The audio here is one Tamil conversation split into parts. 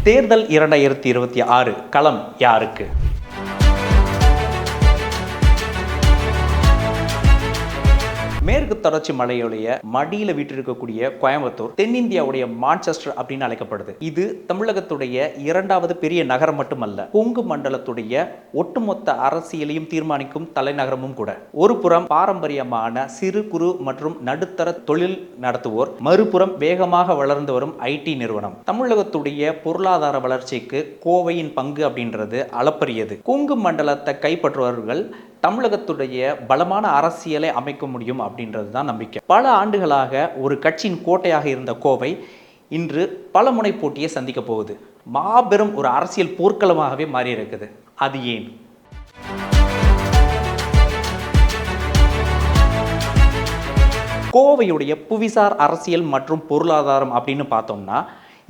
தேர்தல் 2026 களம் யாருக்கு? மேற்கு தொடர்ச்சி மலையுடைய மடியில வீற்றிருக்கக்கூடிய கோயம்புத்தூர் தென்னிந்தியாவுடைய மான்செஸ்டர் அப்படின்னு அழைக்கப்படுது. இது தமிழகத்துடைய இரண்டாவது பெரிய நகரம் மட்டுமல்ல, கொங்கு மண்டலத்துடைய ஒட்டுமொத்த அரசியலையும் தீர்மானிக்கும் தலைநகரமும் கூட. ஒரு புறம் பாரம்பரியமான சிறு குறு மற்றும் நடுத்தர தொழில் நடத்துவோர், மறுபுறம் வேகமாக வளர்ந்து வரும் ஐடி நிறுவனம். தமிழகத்துடைய பொருளாதார வளர்ச்சிக்கு கோவையின் பங்கு அப்படின்றது அளப்பரியது. கொங்கு மண்டலத்தை கைப்பற்றுபவர்கள் தமிழகத்துடைய பலமான அரசியலை அமைக்க முடியும் அப்படின்றது தான் நம்பிக்கை. பல ஆண்டுகளாக ஒரு கட்சியின் கோட்டையாக இருந்த கோவை இன்று பல முனை போட்டியை சந்திக்க போகுது. மாபெரும் ஒரு அரசியல் போர்க்களமாகவே மாறி இருக்குது. அது ஏன்? கோவையுடைய புவிசார் அரசியல் மற்றும் பொருளாதாரம் அப்படின்னு பார்த்தோம்னா,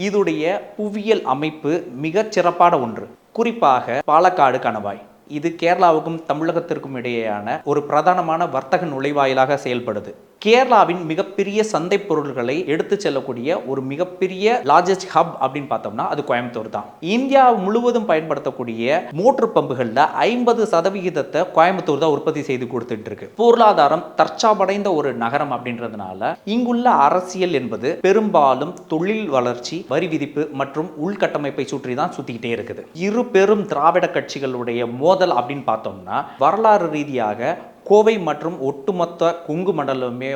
இதுடைய புவியியல் அமைப்பு மிகச் சிறப்பான ஒன்று. குறிப்பாக பாலக்காடு கணவாய், இது கேரளாவுக்கும் தமிழகத்திற்கும் இடையேயான ஒரு பிரதானமான வர்த்தக நுழைவாயிலாக செயல்படுது. கேரளாவின் மிகப்பெரிய சந்தை பொருட்களை எடுத்து செல்லக்கூடிய ஒரு மிகப்பெரிய லார்ஜஸ்ட் ஹப் அப்படின்னு பார்த்தோம்னா அது கோயம்புத்தூர் தான். இந்தியா முழுவதும் பயன்படுத்தக்கூடிய மோட்டர் பம்புகளில் 50% கோயம்புத்தூர் தான் உற்பத்தி செய்து கொடுத்துட்டு இருக்கு. பொருளாதாரம் தற்சார்படைந்த ஒரு நகரம் அப்படின்றதுனால இங்குள்ள அரசியல் என்பது பெரும்பாலும் தொழில் வளர்ச்சி, வரி விதிப்பு மற்றும் உள்கட்டமைப்பை சுற்றி தான் சுத்திக்கிட்டே இருக்குது. இரு பெரும் திராவிட கட்சிகளுடைய மோதல் அப்படின்னு பார்த்தோம்னா வரலாறு ரீதியாக கோவை மற்றும் ஒட்டுமொத்த கொங்கு மண்டலமே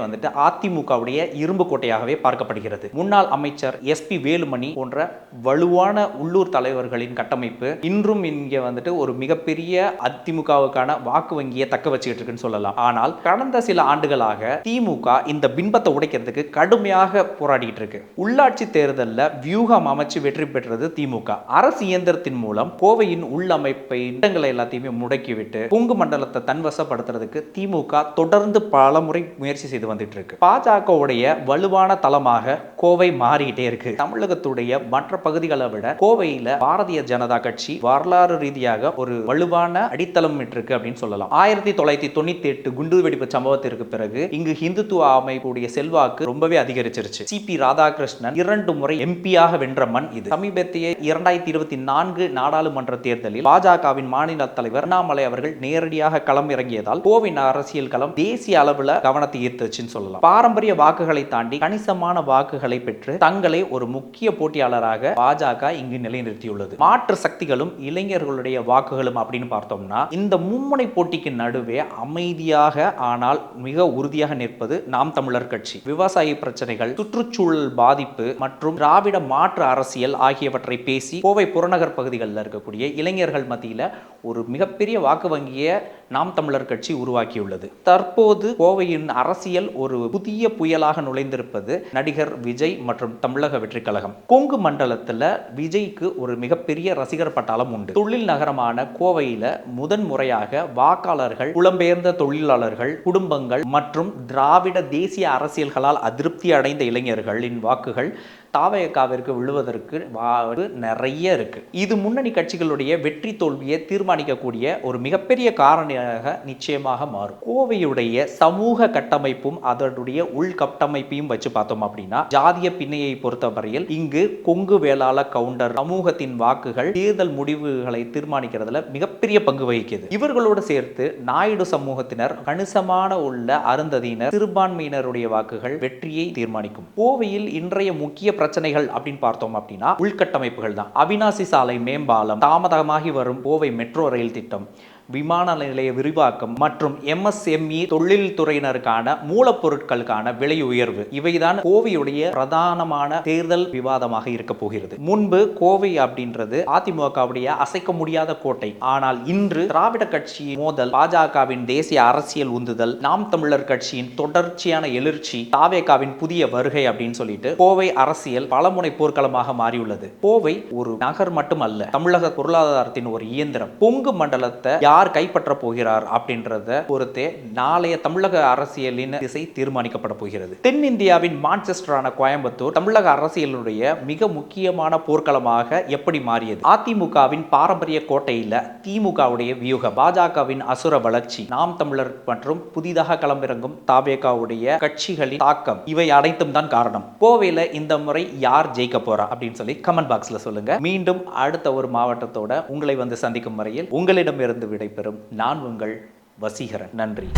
அதிமுகவுடைய இரும்பு கோட்டையாகவே பார்க்கப்படுகிறது. முன்னாள் அமைச்சர் SP வேலுமணி போன்ற வலுவான உள்ளூர் தலைவர்களின் கட்டமைப்பு இன்றும் இங்கே ஒரு மிகப்பெரிய அதிமுகவுக்கான வாக்கு வங்கியை தக்க வச்சுக்கிட்டு இருக்குன்னு சொல்லலாம். ஆனால் கடந்த சில ஆண்டுகளாக திமுக இந்த பின்பத்தை உடைக்கிறதுக்கு கடுமையாக போராடிட்டு இருக்கு. உள்ளாட்சி தேர்தலில் வியூகம் அமைச்சு வெற்றி பெற்றது திமுக. அரசு இயந்திரத்தின் மூலம் கோவையின் உள்ளமைப்பை இடங்களை எல்லாத்தையுமே முடக்கிவிட்டு கொங்கு மண்டலத்தை தன்வசப்படுத்துறதுக்கு திமுக தொடர்ந்து பல முறை முயற்சி செய்து வந்துட்டு இருக்கு. பாஜகவுடைய வலுவான தளமாக கோவை மாறிக்கிட்டே இருக்கு. தமிழகத்துடைய மற்ற பகுதிகளை விட கோவையில பாரதிய ஜனதா கட்சி வரலாறு ரீதியாக ஒரு வலுவான அடித்தளம் இருக்கு அப்படின்னு சொல்லலாம். 1998 குண்டு வெடிப்பு சம்பவத்திற்கு பிறகு இங்கு இந்துத்துவ அமைப்புடைய செல்வாக்கு ரொம்பவே அதிகரிச்சிருச்சு. CP ராதாகிருஷ்ணன் 2 முறை MP-யாக வென்ற மண் இது. சமீபத்திய 2024 நாடாளுமன்ற தேர்தலில் பாஜகவின் மாநில தலைவர் அண்ணாமலை அவர்கள் நேரடியாக களம் இறங்கியதால் கோவை அரசியல் களம் தேசிய அளவில் கவனத்தை ஈர்த்துச்சுன்னு சொல்லலாம். பாரம்பரிய வாக்குகளை தாண்டி கணிசமான வாக்குகளை பெற்று தங்களை ஒரு முக்கிய போட்டியாளராக பாஜக இங்கு நிலைநிறுத்தியுள்ளது. மாற்று சக்திகளும் இளைஞர்களுடைய வாக்குகளும் அப்படின்னு பார்த்தோம்னா இந்த மும்முனை போட்டிக்கு நடுவே அமைதியாக ஆனால் மிக உறுதியாக நிற்பது நாம் தமிழர் கட்சி. விவசாய பிரச்சனைகள், சுற்றுச்சூழல் பாதிப்பு மற்றும் திராவிட மாற்று அரசியல் ஆகியவற்றை பேசி கோவை புறநகர் பகுதிகளில் இருக்கக்கூடிய இளைஞர்கள் மத்தியில் ஒரு மிகப்பெரிய வாக்கு வங்கியை நாம் தமிழர் கட்சி உருவாக்கியுள்ளது. தற்போது கோவையின் அரசியல் ஒரு புதிய புயலாக நுழைந்திருப்பது நடிகர் விஜய் மற்றும் தமிழக வெற்றி கழகம். கொங்கு மண்டலத்தில் விஜய்க்கு ஒரு மிகப்பெரிய ரசிகர் பட்டாளம் உண்டு. தொழில் நகரமான கோவையில முதன் முறையாக வாக்காளர்கள், புலம்பெயர்ந்த தொழிலாளர்கள், குடும்பங்கள் மற்றும் திராவிட தேசிய அரசியல்களால் அதிருப்தி அடைந்த இளைஞர்களின் வாக்குகள் தாவேகாவிற்கு விழுவதற்கு வாய்ப்பு நிறைய இருக்கு. இது முன்னணி கட்சிகளுடைய வெற்றி தோல்வியை தீர்மானிக்கக்கூடிய ஒரு மிகப்பெரிய காரணியாக நிச்சயமாக மாறும். கோவையுடைய சமூக கட்டமைப்பும் அதனுடைய உள்கட்டமைப்பையும் வச்சு பார்த்தோம் அப்படின்னா ஜாதிய பின்னையை பொறுத்தவரையில் இங்கு கொங்கு வேளாள கவுண்டர் சமூகத்தின் வாக்குகள் தேர்தல் முடிவுகளை தீர்மானிக்கிறதுல மிகப்பெரிய பங்கு வகிக்கிறது. இவர்களோடு சேர்த்து நாயுடு சமூகத்தினர், கணிசமான உள்ள அருந்ததியினர், சிறுபான்மையினருடைய வாக்குகள் வெற்றியை தீர்மானிக்கும். கோவையில் இன்றைய முக்கிய பிரச்சனைகள் அப்படின்னு பார்த்தோம் அப்படின்னா உள்கட்டமைப்புகள் தான். அவினாசி சாலை மேம்பாலம், தாமதமாகி வரும் கோவை மெட்ரோ ரயில் திட்டம், விமான நிலைய விரிவாக்கம் மற்றும் MSME தொழில் துறையினருக்கான மூலப்பொருட்களுக்கான விலை உயர்வு, இவைதான் கோவையுடைய பிரதானமான தேர்தல் விவாதமாக இருக்க போகிறது. முன்பு கோவை அப்படின்றது அதிமுகவுடைய அசைக்க முடியாத கோட்டை. ஆனால் இன்று திராவிட கட்சி மோதல், பாஜகவின் தேசிய அரசியல் உந்துதல், நாம் தமிழர் கட்சியின் தொடர்ச்சியான எழுச்சி, தாவேகாவின் புதிய வருகை அப்படின்னு சொல்லிட்டு கோவை அரசியல் பலமுனை போர்க்களமாக மாறியுள்ளது. கோவை ஒரு நகர் மட்டுமல்ல, தமிழக பொருளாதாரத்தின் ஒரு இயந்திரம். கொங்கு மண்டலத்தை யார் கைப்பற்ற போகிறார் அப்படின்றத பொறுத்தே நாளைய தமிழக அரசியலின் திசை தீர்மானிக்கப்பட போகிறது. தென்னிந்தியாவின் மான்செஸ்டரான கோயம்புத்தூர் தமிழக அரசியலுடைய மிக முக்கியமான போர்க்களமாக எப்படி மாறியது? அதிமுகவின் பாரம்பரிய கோட்டையில திமுகவுடைய வியூகம், பாஜகவின் அசுர வளர்ச்சி, நாம் தமிழர் மற்றும் புதிதாக களமிறங்கும் தாவேகாவுடைய கட்சிகளின் தாக்கம், இவை அனைத்தும் தான் காரணம். கோவையில இந்த முறை யார் ஜெயிக்க போறா அப்படின்னு சொல்லி கமெண்ட் பாக்ஸ்ல சொல்லுங்க. மீண்டும் அடுத்த ஒரு மாவட்டத்தோட உங்களை வந்து சந்திக்கும் வரையில் உங்களிடமிருந்து விடைபெறும் நான் உங்கள் வசீகரன். நன்றி.